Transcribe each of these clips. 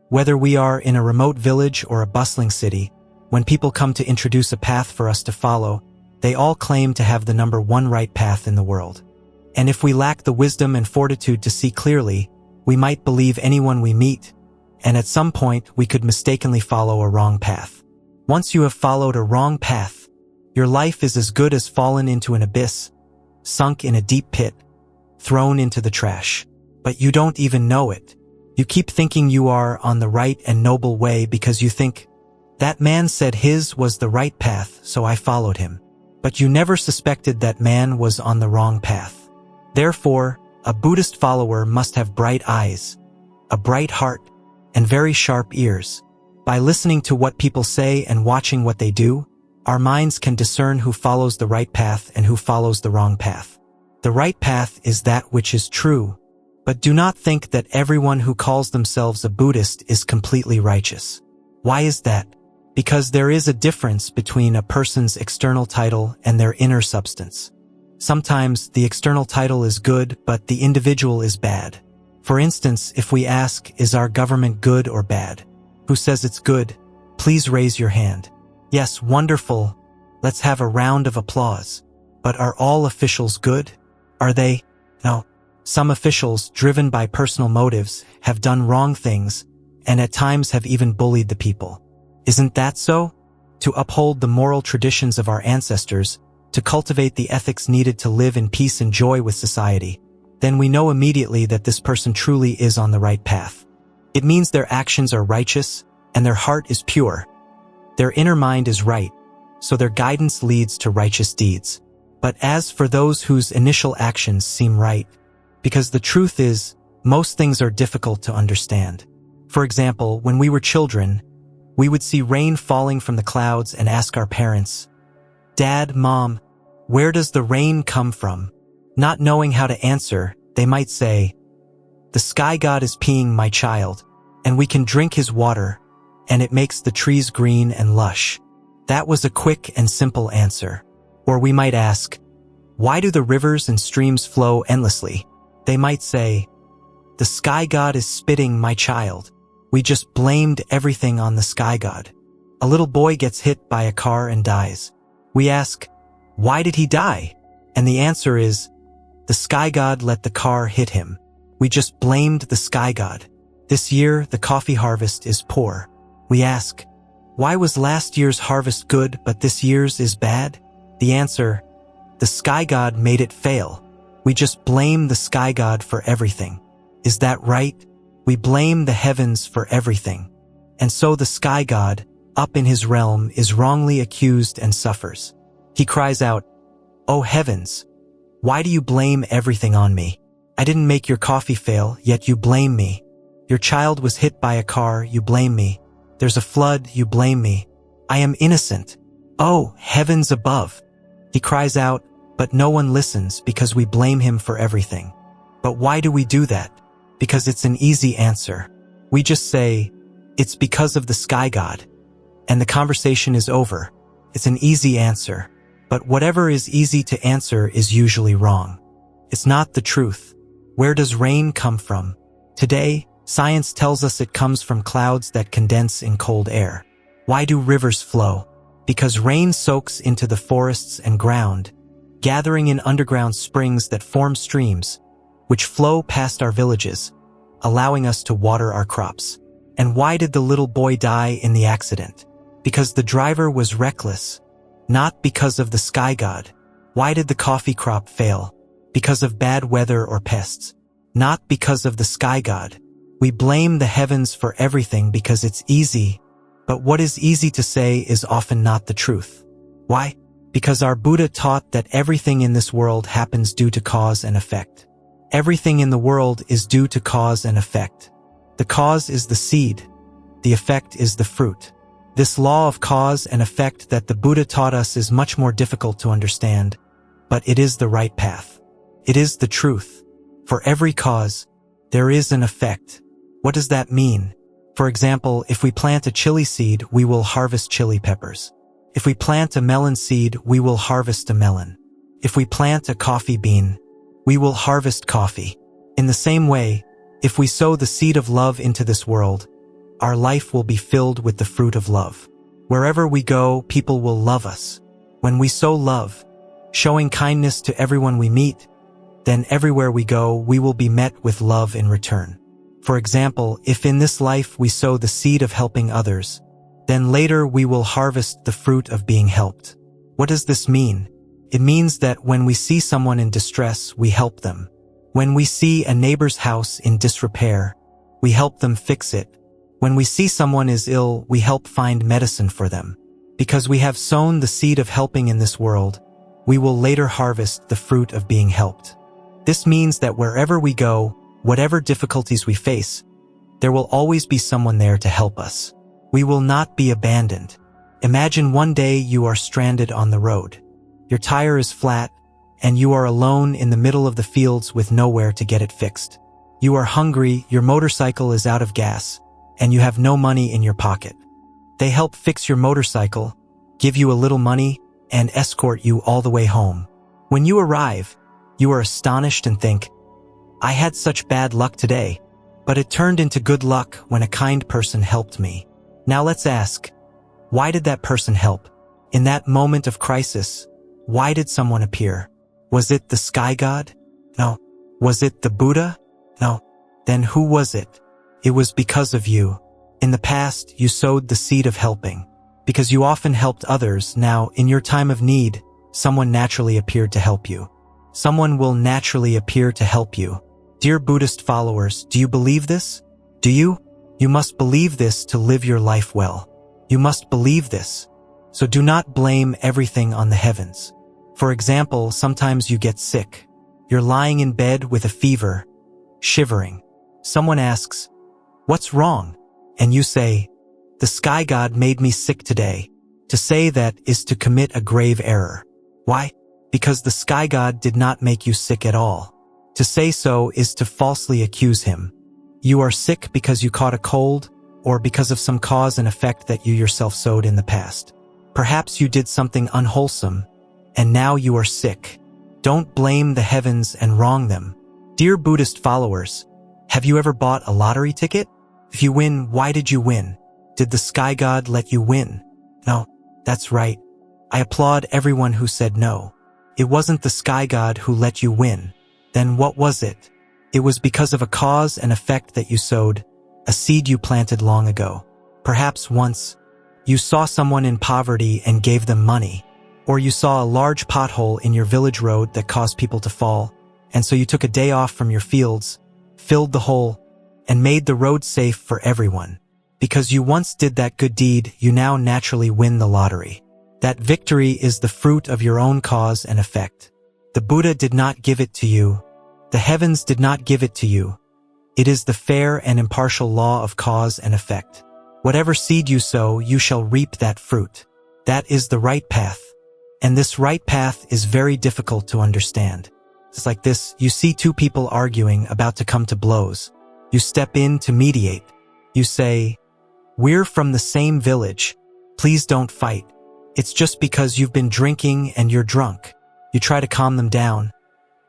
Whether we are in a remote village or a bustling city, when people come to introduce a path for us to follow, they all claim to have the number one right path in the world. And if we lack the wisdom and fortitude to see clearly, we might believe anyone we meet, and at some point we could mistakenly follow a wrong path. Once you have followed a wrong path, your life is as good as fallen into an abyss, sunk in a deep pit, thrown into the trash. But you don't even know it. You keep thinking you are on the right and noble way because you think, that man said his was the right path, so I followed him. But you never suspected that man was on the wrong path. Therefore, a Buddhist follower must have bright eyes, a bright heart, and very sharp ears. By listening to what people say and watching what they do, our minds can discern who follows the right path and who follows the wrong path. The right path is that which is true. But do not think that everyone who calls themselves a Buddhist is completely righteous. Why is that? Because there is a difference between a person's external title and their inner substance. Sometimes the external title is good, but the individual is bad. For instance, if we ask, is our government good or bad? Who says it's good? Please raise your hand. Yes, wonderful. Let's have a round of applause. But are all officials good? Are they? No. Some officials, driven by personal motives, have done wrong things, and at times have even bullied the people. Isn't that so? To uphold the moral traditions of our ancestors, to cultivate the ethics needed to live in peace and joy with society, then we know immediately that this person truly is on the right path. It means their actions are righteous, and their heart is pure. Their inner mind is right, so their guidance leads to righteous deeds. But as for those whose initial actions seem right, because the truth is, most things are difficult to understand. For example, when we were children, we would see rain falling from the clouds and ask our parents, Dad, Mom, where does the rain come from? Not knowing how to answer, they might say, the sky god is peeing, my child, and we can drink his water, and it makes the trees green and lush. That was a quick and simple answer. Or we might ask, why do the rivers and streams flow endlessly? They might say, the sky god is spitting, my child. We just blamed everything on the sky god. A little boy gets hit by a car and dies. We ask, why did he die? And the answer is, the sky god let the car hit him. We just blamed the sky god. This year, the coffee harvest is poor. We ask, why was last year's harvest good but this year's is bad? The answer, the sky god made it fail. We just blame the sky god for everything. Is that right? We blame the heavens for everything. And so the sky god, up in his realm, is wrongly accused and suffers. He cries out, "Oh heavens, why do you blame everything on me? I didn't make your coffee fail, yet you blame me. Your child was hit by a car, you blame me. There's a flood, you blame me. I am innocent. Oh, heavens above." He cries out, but no one listens because we blame him for everything. But why do we do that? Because it's an easy answer. We just say, it's because of the sky god. And the conversation is over. It's an easy answer. But whatever is easy to answer is usually wrong. It's not the truth. Where does rain come from? Today, science tells us it comes from clouds that condense in cold air. Why do rivers flow? Because rain soaks into the forests and ground, gathering in underground springs that form streams, which flow past our villages, allowing us to water our crops. And why did the little boy die in the accident? Because the driver was reckless, not because of the sky god. Why did the coffee crop fail? Because of bad weather or pests, not because of the sky god. We blame the heavens for everything because it's easy, but what is easy to say is often not the truth. Why? Because our Buddha taught that everything in this world happens due to cause and effect. Everything in the world is due to cause and effect. The cause is the seed. The effect is the fruit. This law of cause and effect that the Buddha taught us is much more difficult to understand, but it is the right path. It is the truth. For every cause, there is an effect. What does that mean? For example, if we plant a chili seed, we will harvest chili peppers. If we plant a melon seed, we will harvest a melon. If we plant a coffee bean, we will harvest coffee. In the same way, if we sow the seed of love into this world, our life will be filled with the fruit of love. Wherever we go, people will love us. When we sow love, showing kindness to everyone we meet, then everywhere we go, we will be met with love in return. For example, if in this life we sow the seed of helping others, then later we will harvest the fruit of being helped. What does this mean? It means that when we see someone in distress, we help them. When we see a neighbor's house in disrepair, we help them fix it. When we see someone is ill, we help find medicine for them. Because we have sown the seed of helping in this world, we will later harvest the fruit of being helped. This means that wherever we go, whatever difficulties we face, there will always be someone there to help us. We will not be abandoned. Imagine one day you are stranded on the road. Your tire is flat, and you are alone in the middle of the fields with nowhere to get it fixed. You are hungry, your motorcycle is out of gas, and you have no money in your pocket. They help fix your motorcycle, give you a little money, and escort you all the way home. When you arrive, you are astonished and think, I had such bad luck today, but it turned into good luck when a kind person helped me. Now let's ask, why did that person help? In that moment of crisis, why did someone appear? Was it the sky god? No. Was it the Buddha? No. Then who was it? It was because of you. In the past, you sowed the seed of helping. Because you often helped others, now, in your time of need, someone naturally appeared to help you. Someone will naturally appear to help you. Dear Buddhist followers, do you believe this? Do you? You must believe this to live your life well. You must believe this. So do not blame everything on the heavens. For example, sometimes you get sick. You're lying in bed with a fever, shivering. Someone asks, what's wrong? And you say, the sky god made me sick today. To say that is to commit a grave error. Why? Because the sky god did not make you sick at all. To say so is to falsely accuse him. You are sick because you caught a cold, or because of some cause and effect that you yourself sowed in the past. Perhaps you did something unwholesome, and now you are sick. Don't blame the heavens and wrong them. Dear Buddhist followers, have you ever bought a lottery ticket? If you win, why did you win? Did the sky god let you win? No, that's right. I applaud everyone who said no. It wasn't the sky god who let you win. Then what was it? It was because of a cause and effect that you sowed, a seed you planted long ago. Perhaps once, you saw someone in poverty and gave them money. Or you saw a large pothole in your village road that caused people to fall, and so you took a day off from your fields, filled the hole, and made the road safe for everyone. Because you once did that good deed, you now naturally win the lottery. That victory is the fruit of your own cause and effect. The Buddha did not give it to you. The heavens did not give it to you. It is the fair and impartial law of cause and effect. Whatever seed you sow, you shall reap that fruit. That is the right path. And this right path is very difficult to understand. It's like this: you see two people arguing, about to come to blows. You step in to mediate. You say, we're from the same village. Please don't fight. It's just because you've been drinking and you're drunk. You try to calm them down,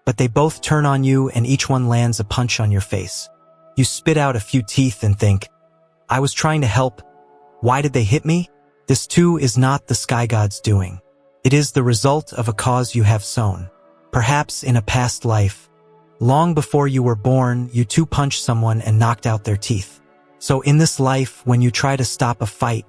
but they both turn on you and each one lands a punch on your face. You spit out a few teeth and think, I was trying to help. Why did they hit me? This too is not the sky god's doing. It is the result of a cause you have sown. Perhaps in a past life, long before you were born, you too punched someone and knocked out their teeth. So in this life, when you try to stop a fight,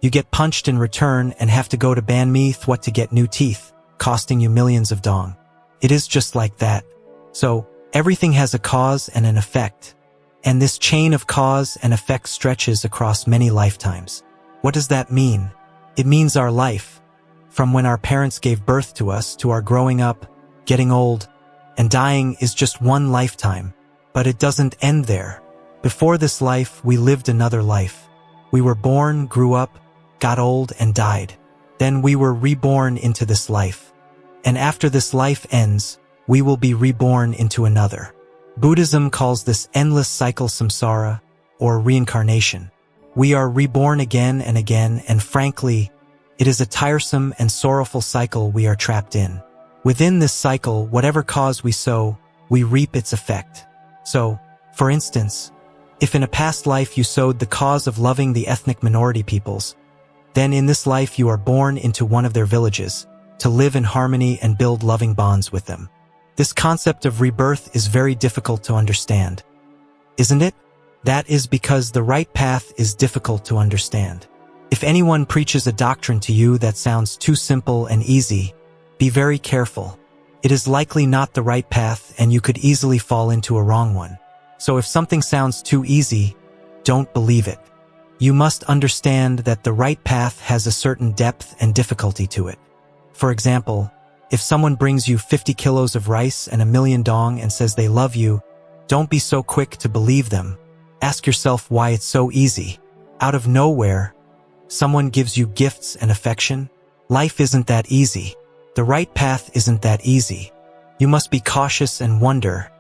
you get punched in return and have to go to Ban Mi Thuat to get new teeth, costing you millions of dong. It is just like that. So everything has a cause and an effect. And this chain of cause and effect stretches across many lifetimes. What does that mean? It means our life, from when our parents gave birth to us to our growing up, getting old, and dying, is just one lifetime. But it doesn't end there. Before this life, we lived another life. We were born, grew up, got old, and died. Then we were reborn into this life. And after this life ends, we will be reborn into another. Buddhism calls this endless cycle samsara, or reincarnation. We are reborn again and again, and frankly, it is a tiresome and sorrowful cycle we are trapped in. Within this cycle, whatever cause we sow, we reap its effect. So, for instance, If in a past life you sowed the cause of loving the ethnic minority peoples, then in this life you are born into one of their villages, to live in harmony and build loving bonds with them. This concept of rebirth is very difficult to understand, isn't it? That is because the right path is difficult to understand. If anyone preaches a doctrine to you that sounds too simple and easy, be very careful. It is likely not the right path and you could easily fall into a wrong one. So if something sounds too easy, don't believe it. You must understand that the right path has a certain depth and difficulty to it. For example, if someone brings you 50 kilos of rice and 1,000,000 dong and says they love you, don't be so quick to believe them. Ask yourself why it's so easy. Out of nowhere, someone gives you gifts and affection. Life isn't that easy. The right path isn't that easy. You must be cautious and wonder,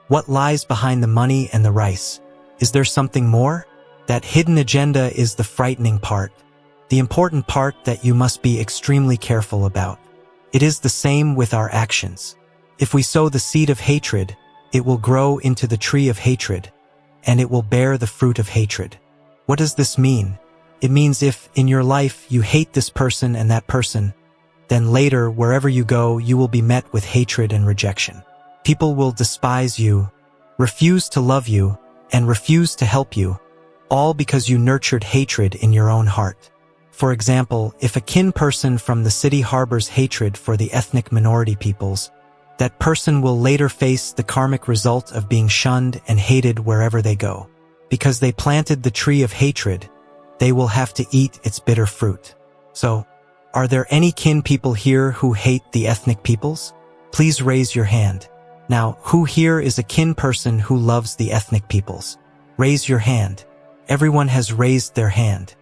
what lies behind the money and the rice? Is there something more? That hidden agenda is the frightening part. The important part that you must be extremely careful about. It is the same with our actions. If we sow the seed of hatred, it will grow into the tree of hatred, and it will bear the fruit of hatred. What does this mean? It means if, in your life, you hate this person and that person, then later, wherever you go, you will be met with hatred and rejection. People will despise you, refuse to love you, and refuse to help you, all because you nurtured hatred in your own heart. For example, if a kin person from the city harbors hatred for the ethnic minority peoples, that person will later face the karmic result of being shunned and hated wherever they go. Because they planted the tree of hatred, they will have to eat its bitter fruit. So, are there any kin people here who hate the ethnic peoples? Please raise your hand. Now, who here is a kin person who loves the ethnic peoples? Raise your hand. Everyone has raised their hand.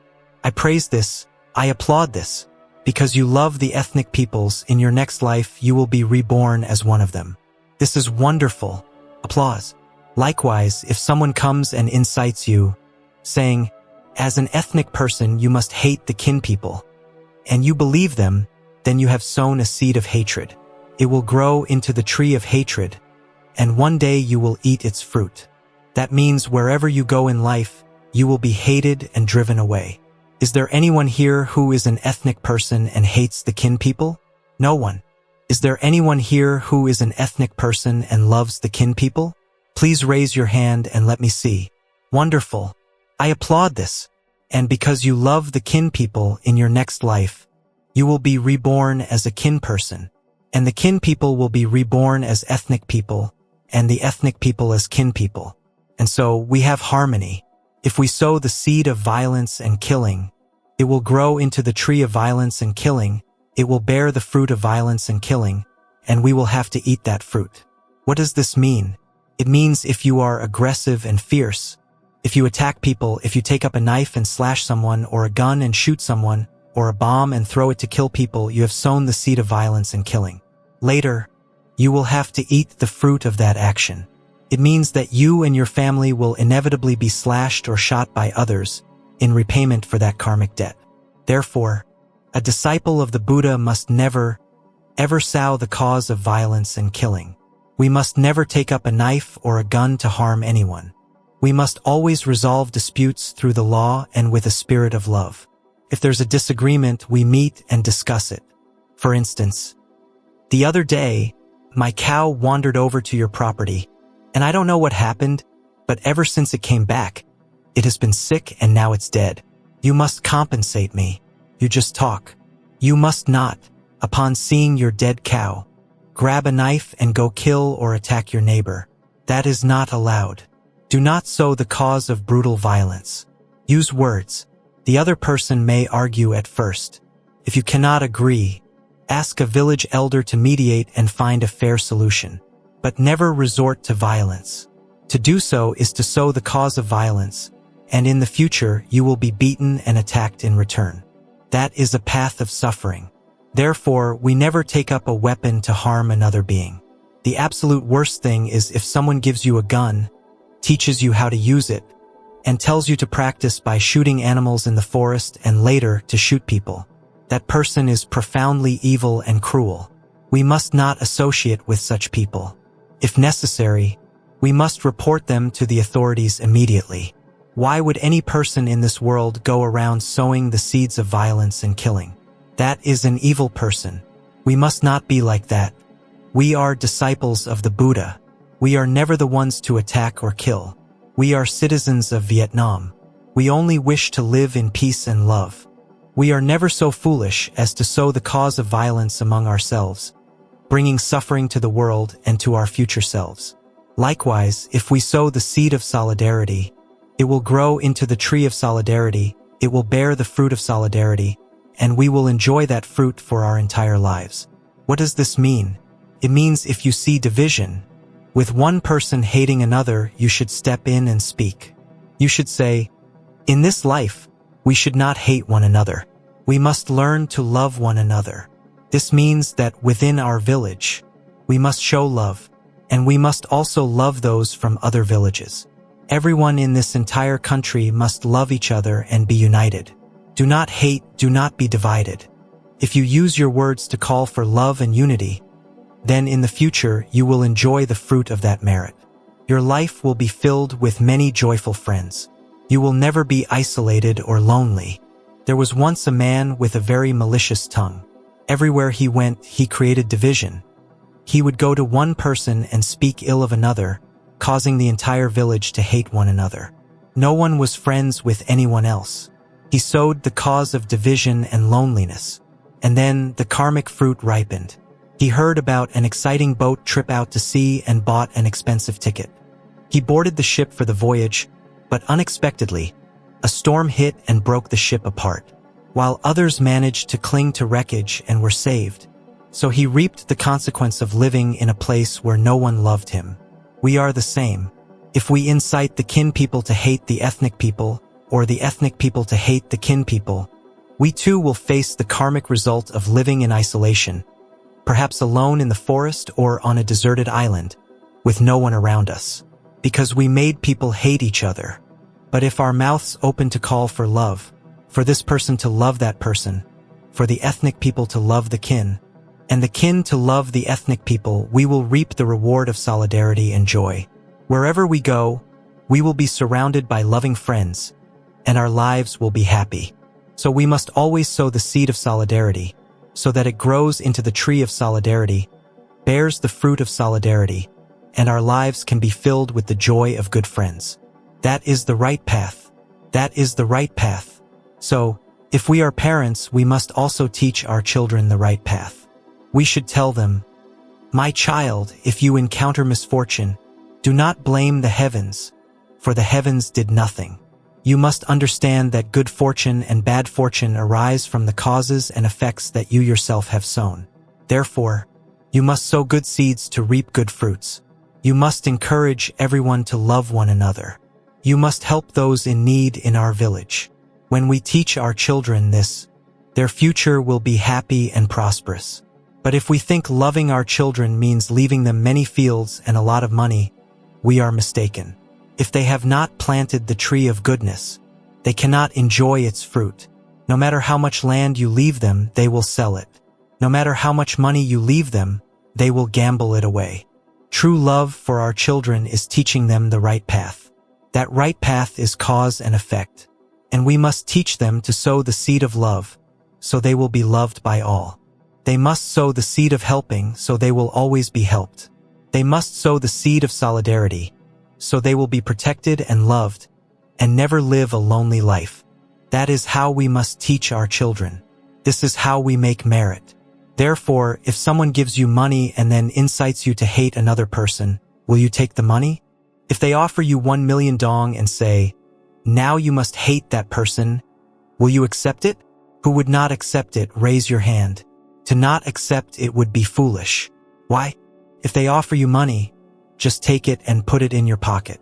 I praise this, I applaud this. Because you love the ethnic peoples, in your next life you will be reborn as one of them. This is wonderful. Applause. Likewise, if someone comes and incites you, saying, as an ethnic person you must hate the kin people, and you believe them, then you have sown a seed of hatred. It will grow into the tree of hatred, and one day you will eat its fruit. That means wherever you go in life, you will be hated and driven away. Is there anyone here who is an ethnic person and hates the kin people? No one. Is there anyone here who is an ethnic person and loves the kin people? Please raise your hand and let me see. Wonderful. I applaud this. And because you love the kin people in your next life, you will be reborn as a kin person. And the kin people will be reborn as ethnic people, and the ethnic people as kin people. And so we have harmony. If we sow the seed of violence and killing, it will grow into the tree of violence and killing, it will bear the fruit of violence and killing, and we will have to eat that fruit. What does this mean? It means if you are aggressive and fierce, if you attack people, if you take up a knife and slash someone, or a gun and shoot someone, or a bomb and throw it to kill people, you have sown the seed of violence and killing. Later, you will have to eat the fruit of that action. It means that you and your family will inevitably be slashed or shot by others in repayment for that karmic debt. Therefore, a disciple of the Buddha must never, ever sow the cause of violence and killing. We must never take up a knife or a gun to harm anyone. We must always resolve disputes through the law and with a spirit of love. If there's a disagreement, we meet and discuss it. For instance, the other day, my cow wandered over to your property, and I don't know what happened, but ever since it came back, it has been sick and now it's dead. You must compensate me. You just talk. You must not, upon seeing your dead cow, grab a knife and go kill or attack your neighbor. That is not allowed. Do not sow the cause of brutal violence. Use words. The other person may argue at first. If you cannot agree, ask a village elder to mediate and find a fair solution. But never resort to violence. To do so is to sow the cause of violence, and in the future you will be beaten and attacked in return. That is a path of suffering. Therefore, we never take up a weapon to harm another being. The absolute worst thing is if someone gives you a gun, teaches you how to use it, and tells you to practice by shooting animals in the forest and later to shoot people. That person is profoundly evil and cruel. We must not associate with such people. If necessary, We must report them to the authorities immediately. Why would any person in this world go around sowing the seeds of violence and killing? That is an evil person. We must not be like that. We are disciples of the Buddha. We are never the ones to attack or kill. We are citizens of Vietnam. We only wish to live in peace and love. We are never so foolish as to sow the cause of violence among ourselves, bringing suffering to the world and to our future selves. Likewise, if we sow the seed of solidarity, it will grow into the tree of solidarity, it will bear the fruit of solidarity, and we will enjoy that fruit for our entire lives. What does this mean? It means if you see division, with one person hating another, you should step in and speak. You should say, in this life, we should not hate one another. We must learn to love one another. This means that within our village, we must show love, and we must also love those from other villages. Everyone in this entire country must love each other and be united. Do not hate, do not be divided. If you use your words to call for love and unity, then in the future you will enjoy the fruit of that merit. Your life will be filled with many joyful friends. You will never be isolated or lonely. There was once a man with a very malicious tongue. Everywhere he went, he created division. He would go to one person and speak ill of another, causing the entire village to hate one another. No one was friends with anyone else. He sowed the cause of division and loneliness. And then the karmic fruit ripened. He heard about an exciting boat trip out to sea and bought an expensive ticket. He boarded the ship for the voyage, but unexpectedly, a storm hit and broke the ship apart, while others managed to cling to wreckage and were saved. So he reaped the consequence of living in a place where no one loved him. We are the same. If we incite the kin people to hate the ethnic people, or the ethnic people to hate the kin people, we too will face the karmic result of living in isolation, perhaps alone in the forest or on a deserted island, with no one around us, because we made people hate each other. But if our mouths open to call for love, for this person to love that person, for the ethnic people to love the kin, and the kin to love the ethnic people, we will reap the reward of solidarity and joy. Wherever we go, we will be surrounded by loving friends, and our lives will be happy. So we must always sow the seed of solidarity, so that it grows into the tree of solidarity, bears the fruit of solidarity, and our lives can be filled with the joy of good friends. That is the right path. That is the right path. So, if we are parents, we must also teach our children the right path. We should tell them, "My child, if you encounter misfortune, do not blame the heavens, for the heavens did nothing. You must understand that good fortune and bad fortune arise from the causes and effects that you yourself have sown. Therefore, you must sow good seeds to reap good fruits. You must encourage everyone to love one another. You must help those in need in our village. When we teach our children this, their future will be happy and prosperous. But if we think loving our children means leaving them many fields and a lot of money, we are mistaken. If they have not planted the tree of goodness, they cannot enjoy its fruit. No matter how much land you leave them, they will sell it. No matter how much money you leave them, they will gamble it away. True love for our children is teaching them the right path. That right path is cause and effect. And we must teach them to sow the seed of love, so they will be loved by all. They must sow the seed of helping, so they will always be helped. They must sow the seed of solidarity, so they will be protected and loved, and never live a lonely life. That is how we must teach our children. This is how we make merit. Therefore, if someone gives you money and then incites you to hate another person, will you take the money? If they offer you 1 million dong and say, "Now you must hate that person," will you accept it? Who would not accept it, raise your hand. To not accept it would be foolish. Why? If they offer you money, just take it and put it in your pocket.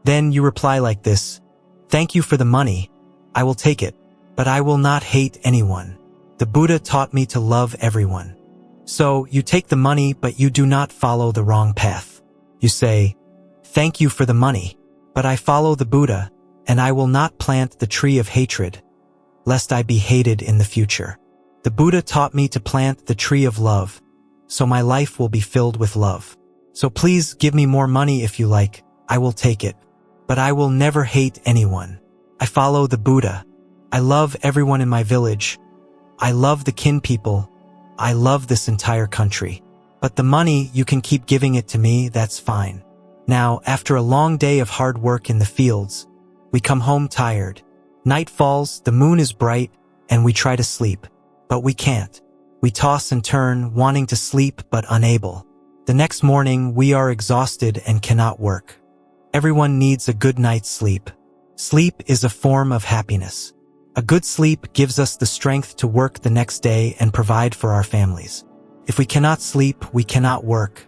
Then you reply like this, "Thank you for the money. I will take it, but I will not hate anyone. The Buddha taught me to love everyone." So you take the money, but you do not follow the wrong path. You say, "Thank you for the money, but I follow the Buddha, and I will not plant the tree of hatred, lest I be hated in the future. The Buddha taught me to plant the tree of love, so my life will be filled with love." So please give me more money if you like, I will take it. But I will never hate anyone. I follow the Buddha. I love everyone in my village. I love the kin people. I love this entire country. But the money, you can keep giving it to me, that's fine. Now, after a long day of hard work in the fields, we come home tired. Night falls, the moon is bright, and we try to sleep. But we can't. We toss and turn, wanting to sleep but unable. The next morning, we are exhausted and cannot work. Everyone needs a good night's sleep. Sleep is a form of happiness. A good sleep gives us the strength to work the next day and provide for our families. If we cannot sleep, we cannot work,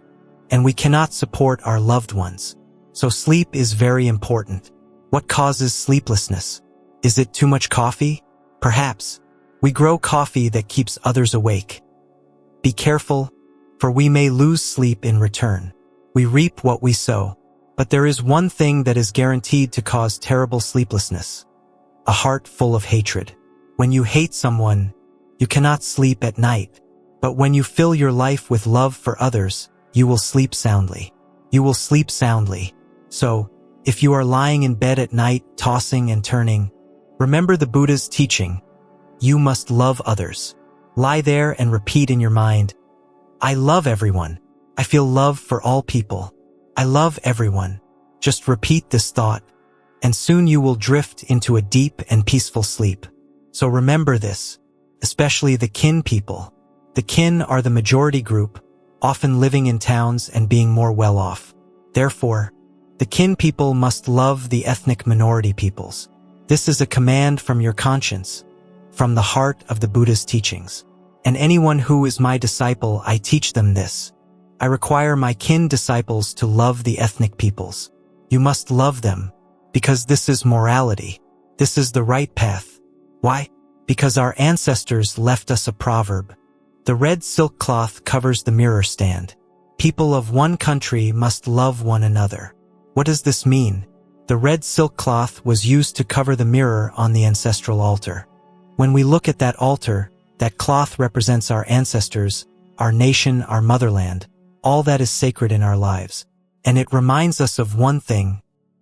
and we cannot support our loved ones. So sleep is very important. What causes sleeplessness? Is it too much coffee? Perhaps. We grow coffee that keeps others awake. Be careful, for we may lose sleep in return. We reap what we sow. But there is one thing that is guaranteed to cause terrible sleeplessness. A heart full of hatred. When you hate someone, you cannot sleep at night. But when you fill your life with love for others, you will sleep soundly. You will sleep soundly. So, if you are lying in bed at night, tossing and turning, remember the Buddha's teaching. You must love others. Lie there and repeat in your mind, I love everyone. I feel love for all people. I love everyone. Just repeat this thought, and soon you will drift into a deep and peaceful sleep. So remember this, especially the kin people. The kin are the majority group, often living in towns and being more well off. Therefore, the kin people must love the ethnic minority peoples. This is a command from your conscience, from the heart of the Buddha's teachings. And anyone who is my disciple, I teach them this. I require my kin disciples to love the ethnic peoples. You must love them, because this is morality. This is the right path. Why? Because our ancestors left us a proverb. The red silk cloth covers the mirror stand. People of one country must love one another. What does this mean? The red silk cloth was used to cover the mirror on the ancestral altar. When we look at that altar, that cloth represents our ancestors, our nation, our motherland, all that is sacred in our lives. And it reminds us of one thing.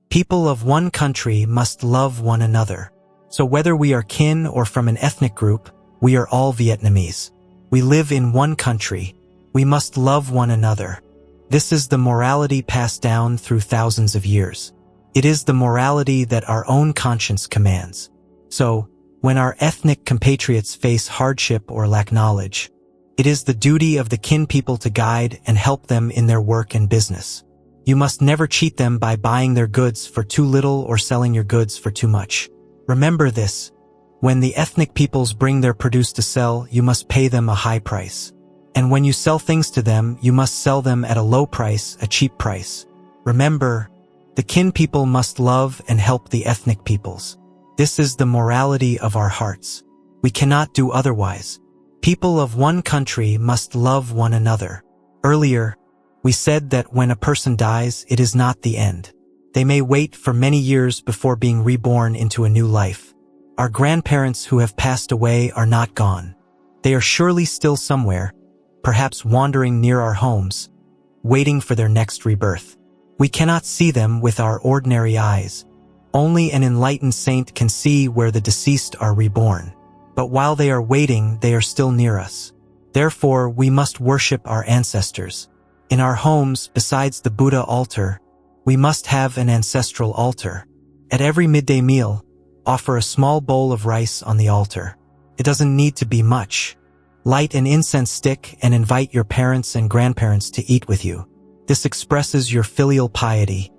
People of one country must love one another. So whether we are kin or from an ethnic group, we are all Vietnamese. We live in one country. We must love one another. This is the morality passed down through thousands of years. It is the morality that our own conscience commands. So, when our ethnic compatriots face hardship or lack knowledge, it is the duty of the kin people to guide and help them in their work and business. You must never cheat them by buying their goods for too little or selling your goods for too much. Remember this. When the ethnic peoples bring their produce to sell, you must pay them a high price. And when you sell things to them, you must sell them at a low price, a cheap price. Remember, the kin people must love and help the ethnic peoples. This is the morality of our hearts. We cannot do otherwise. People of one country must love one another. Earlier, we said that when a person dies, it is not the end. They may wait for many years before being reborn into a new life. Our grandparents who have passed away are not gone. They are surely still somewhere, perhaps wandering near our homes, waiting for their next rebirth. We cannot see them with our ordinary eyes. Only an enlightened saint can see where the deceased are reborn. But while they are waiting, they are still near us. Therefore, we must worship our ancestors. In our homes, besides the Buddha altar, we must have an ancestral altar. At every midday meal, offer a small bowl of rice on the altar. It doesn't need to be much. Light an incense stick and invite your parents and grandparents to eat with you. This expresses your filial piety,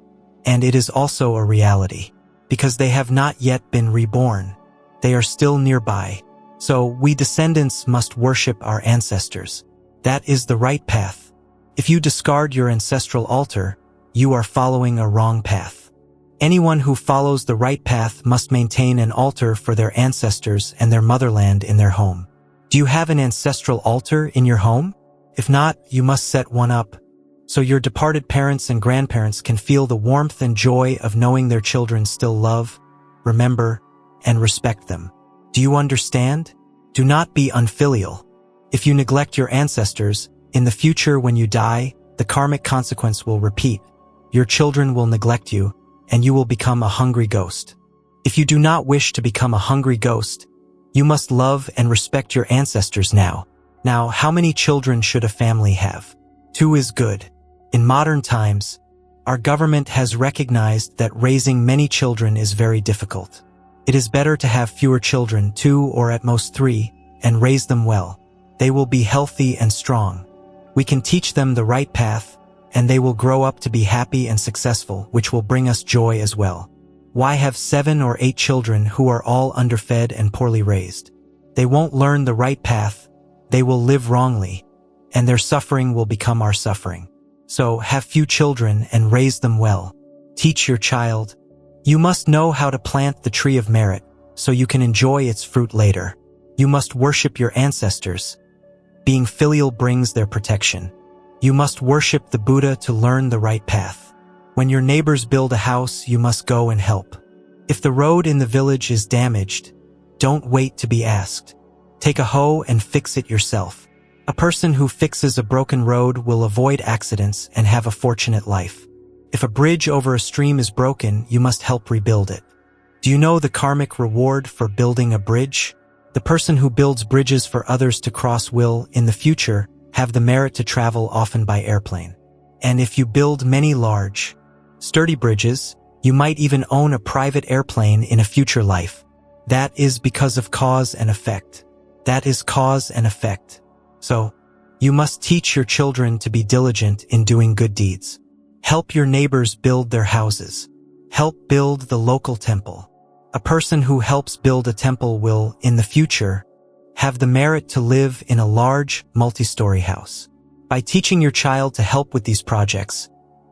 and it is also a reality, because they have not yet been reborn. They are still nearby. So we descendants must worship our ancestors. That is the right path. If you discard your ancestral altar, you are following a wrong path. Anyone who follows the right path must maintain an altar for their ancestors and their motherland in their home. Do you have an ancestral altar in your home? If not, you must set one up, so your departed parents and grandparents can feel the warmth and joy of knowing their children still love, remember, and respect them. Do you understand? Do not be unfilial. If you neglect your ancestors, in the future when you die, the karmic consequence will repeat. Your children will neglect you, and you will become a hungry ghost. If you do not wish to become a hungry ghost, you must love and respect your ancestors now. Now, how many children should a family have? 2 is good. In modern times, our government has recognized that raising many children is very difficult. It is better to have fewer children, 2 or at most 3, and raise them well. They will be healthy and strong. We can teach them the right path, and they will grow up to be happy and successful, which will bring us joy as well. Why have 7 or 8 children who are all underfed and poorly raised? They won't learn the right path, they will live wrongly, and their suffering will become our suffering. So, have few children and raise them well. Teach your child. You must know how to plant the tree of merit, so you can enjoy its fruit later. You must worship your ancestors. Being filial brings their protection. You must worship the Buddha to learn the right path. When your neighbors build a house, you must go and help. If the road in the village is damaged, don't wait to be asked. Take a hoe and fix it yourself. A person who fixes a broken road will avoid accidents and have a fortunate life. If a bridge over a stream is broken, you must help rebuild it. Do you know the karmic reward for building a bridge? The person who builds bridges for others to cross will, in the future, have the merit to travel often by airplane. And if you build many large, sturdy bridges, you might even own a private airplane in a future life. That is because of cause and effect. That is cause and effect. So, you must teach your children to be diligent in doing good deeds. Help your neighbors build their houses. Help build the local temple. A person who helps build a temple will, in the future, have the merit to live in a large, multi-story house. By teaching your child to help with these projects,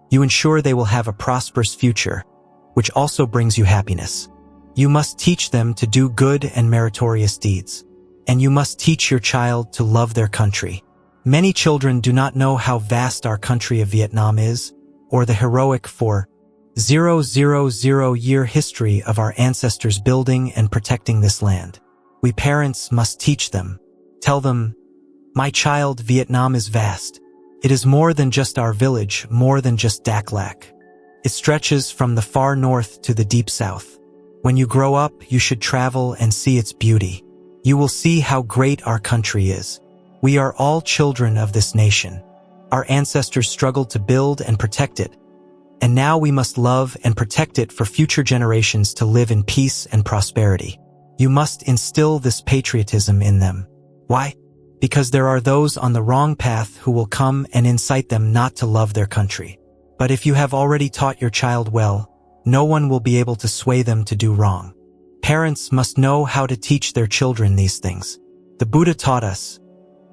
you ensure they will have a prosperous future, which also brings you happiness. You must teach them to do good and meritorious deeds. And you must teach your child to love their country. Many children do not know how vast our country of Vietnam is, or the heroic 4,000-year history of our ancestors building and protecting this land. We parents must teach them. Tell them, my child, Vietnam is vast. It is more than just our village, more than just Dak Lak. It stretches from the far north to the deep south. When you grow up, you should travel and see its beauty. You will see how great our country is. We are all children of this nation. Our ancestors struggled to build and protect it, and now we must love and protect it for future generations to live in peace and prosperity. You must instill this patriotism in them. Why? Because there are those on the wrong path who will come and incite them not to love their country. But if you have already taught your child well, no one will be able to sway them to do wrong. Parents must know how to teach their children these things. The Buddha taught us,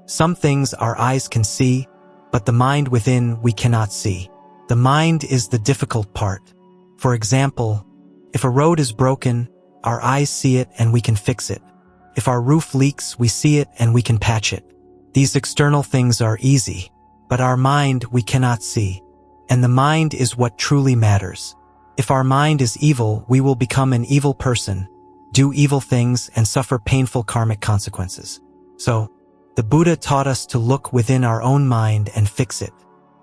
some things our eyes can see, but the mind within we cannot see. The mind is the difficult part. For example, if a road is broken, our eyes see it and we can fix it. If our roof leaks, we see it and we can patch it. These external things are easy, but our mind we cannot see. And the mind is what truly matters. If our mind is evil, we will become an evil person, do evil things, and suffer painful karmic consequences. So, the Buddha taught us to look within our own mind and fix it.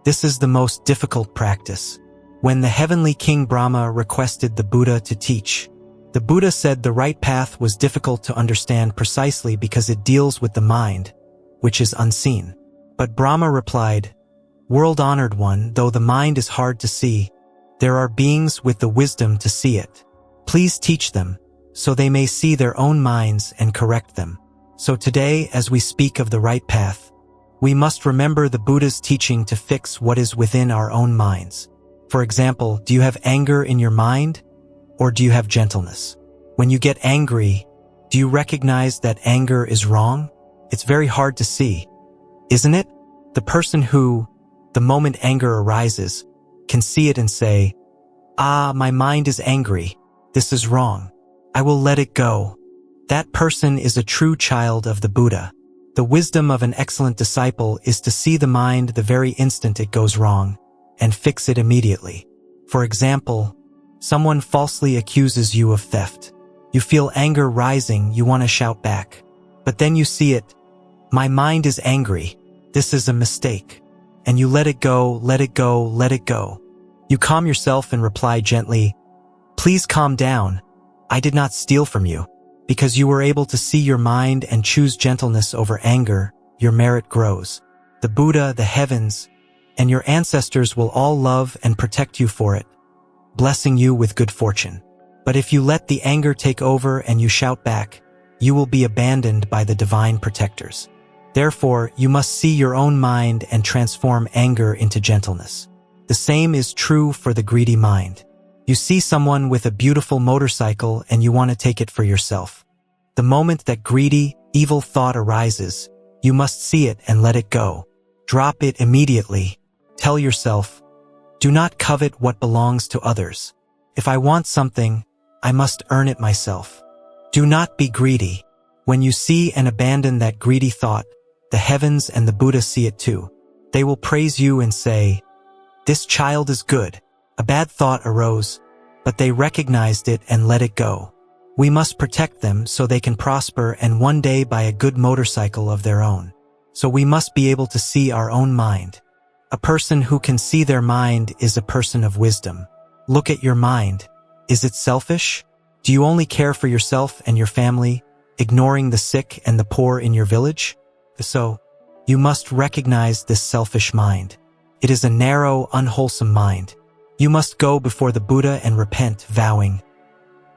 This is the most difficult practice. When the heavenly King Brahma requested the Buddha to teach, the Buddha said the right path was difficult to understand precisely because it deals with the mind, which is unseen. But Brahma replied, World-honored one, though the mind is hard to see, there are beings with the wisdom to see it. Please teach them, so they may see their own minds and correct them. So today, as we speak of the right path, we must remember the Buddha's teaching to fix what is within our own minds. For example, do you have anger in your mind, or do you have gentleness? When you get angry, do you recognize that anger is wrong? It's very hard to see, isn't it? The person who, the moment anger arises, can see it and say, my mind is angry. This is wrong. I will let it go. That person is a true child of the Buddha. The wisdom of an excellent disciple is to see the mind the very instant it goes wrong and fix it immediately. For example, someone falsely accuses you of theft. You feel anger rising, you want to shout back. But then you see it. My mind is angry. This is a mistake. and you let it go, let it go, let it go. You calm yourself and reply gently, "Please calm down. I did not steal from you." Because you were able to see your mind and choose gentleness over anger, your merit grows. The Buddha, the heavens, and your ancestors will all love and protect you for it, blessing you with good fortune. But if you let the anger take over and you shout back, you will be abandoned by the divine protectors. Therefore, you must see your own mind and transform anger into gentleness. The same is true for the greedy mind. You see someone with a beautiful motorcycle and you want to take it for yourself. The moment that greedy, evil thought arises, you must see it and let it go. Drop it immediately. Tell yourself, "Do not covet what belongs to others. If I want something, I must earn it myself." Do not be greedy. When you see and abandon that greedy thought, the heavens and the Buddha see it too. They will praise you and say, "This child is good." A bad thought arose, but they recognized it and let it go. We must protect them so they can prosper and one day buy a good motorcycle of their own. So we must be able to see our own mind. A person who can see their mind is a person of wisdom. Look at your mind. Is it selfish? Do you only care for yourself and your family, ignoring the sick and the poor in your village? So, you must recognize this selfish mind. It is a narrow, unwholesome mind. You must go before the Buddha and repent, vowing,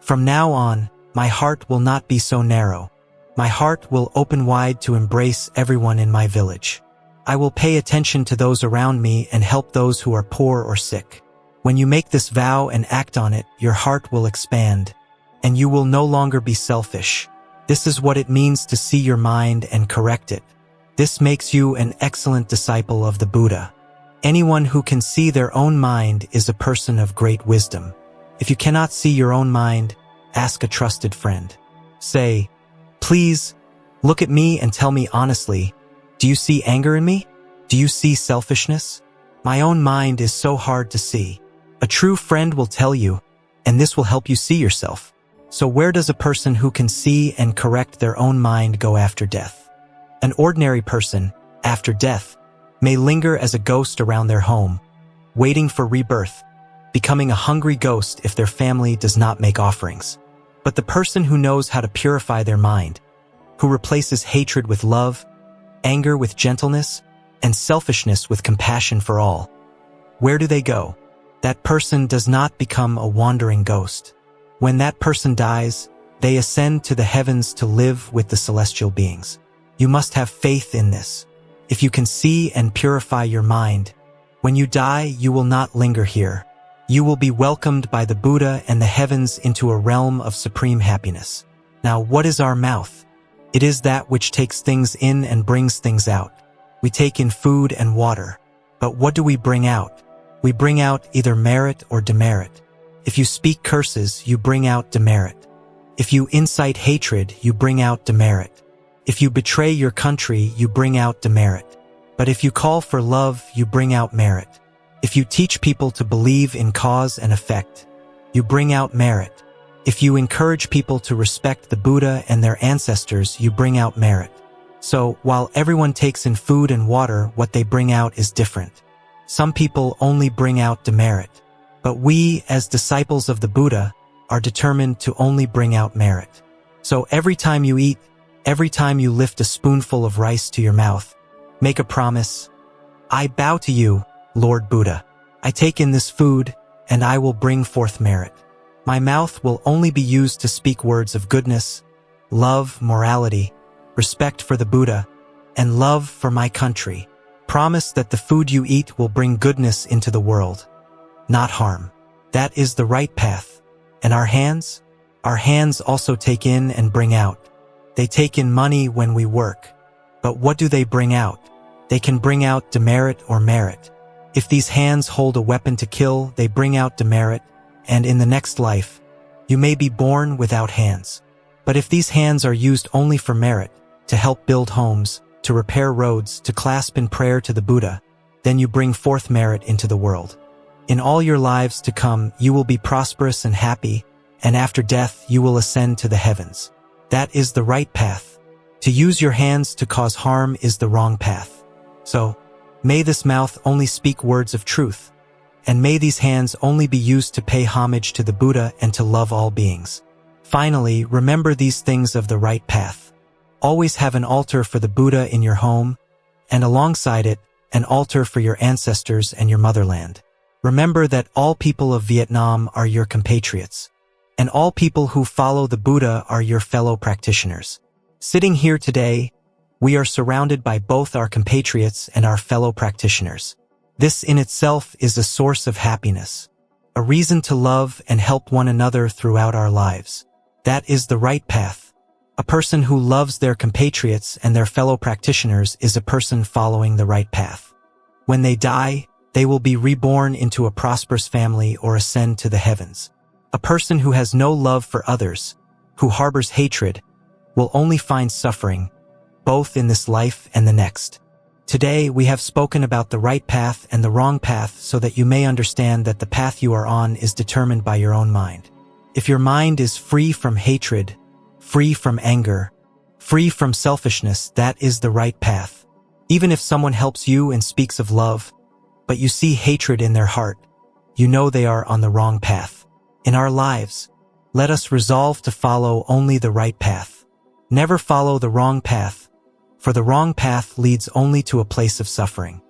"From now on, my heart will not be so narrow. My heart will open wide to embrace everyone in my village. I will pay attention to those around me and help those who are poor or sick." When you make this vow and act on it, your heart will expand, and you will no longer be selfish. This is what it means to see your mind and correct it. This makes you an excellent disciple of the Buddha. Anyone who can see their own mind is a person of great wisdom. If you cannot see your own mind, ask a trusted friend. Say, "Please, look at me and tell me honestly, do you see anger in me? Do you see selfishness? My own mind is so hard to see." A true friend will tell you, and this will help you see yourself. So where does a person who can see and correct their own mind go after death? An ordinary person, after death, may linger as a ghost around their home, waiting for rebirth, becoming a hungry ghost if their family does not make offerings. But the person who knows how to purify their mind, who replaces hatred with love, anger with gentleness, and selfishness with compassion for all, where do they go? That person does not become a wandering ghost. When that person dies, they ascend to the heavens to live with the celestial beings. You must have faith in this. If you can see and purify your mind, when you die, you will not linger here. You will be welcomed by the Buddha and the heavens into a realm of supreme happiness. Now, what is our mouth? It is that which takes things in and brings things out. We take in food and water. But what do we bring out? We bring out either merit or demerit. If you speak curses, you bring out demerit. If you incite hatred, you bring out demerit. If you betray your country, you bring out demerit. But if you call for love, you bring out merit. If you teach people to believe in cause and effect, you bring out merit. If you encourage people to respect the Buddha and their ancestors, you bring out merit. So, while everyone takes in food and water, what they bring out is different. Some people only bring out demerit. But we, as disciples of the Buddha, are determined to only bring out merit. So every time you eat, every time you lift a spoonful of rice to your mouth, make a promise. I bow to you, Lord Buddha. I take in this food, and I will bring forth merit. My mouth will only be used to speak words of goodness, love, morality, respect for the Buddha, and love for my country. Promise that the food you eat will bring goodness into the world, not harm. That is the right path. And our hands? Our hands also take in and bring out. They take in money when we work. But what do they bring out? They can bring out demerit or merit. If these hands hold a weapon to kill, they bring out demerit, and in the next life, you may be born without hands. But if these hands are used only for merit, to help build homes, to repair roads, to clasp in prayer to the Buddha, then you bring forth merit into the world. In all your lives to come, you will be prosperous and happy, and after death, you will ascend to the heavens. That is the right path. To use your hands to cause harm is the wrong path. So, May this mouth only speak words of truth, and may these hands only be used to pay homage to the Buddha and to love all beings. Finally, remember these things of the right path. Always have an altar for the Buddha in your home, and alongside it, an altar for your ancestors and your motherland. Remember that all people of Vietnam are your compatriots, and all people who follow the Buddha are your fellow practitioners. Sitting here today, we are surrounded by both our compatriots and our fellow practitioners. This in itself is a source of happiness, a reason to love and help one another throughout our lives. That is the right path. A person who loves their compatriots and their fellow practitioners is a person following the right path. When they die, they will be reborn into a prosperous family or ascend to the heavens. A person who has no love for others, who harbors hatred, will only find suffering, both in this life and the next. Today, we have spoken about the right path and the wrong path so that you may understand that the path you are on is determined by your own mind. If your mind is free from hatred, free from anger, free from selfishness, that is the right path. Even if someone helps you and speaks of love, but you see hatred in their heart, you know they are on the wrong path. In our lives, let us resolve to follow only the right path. Never follow the wrong path, for the wrong path leads only to a place of suffering.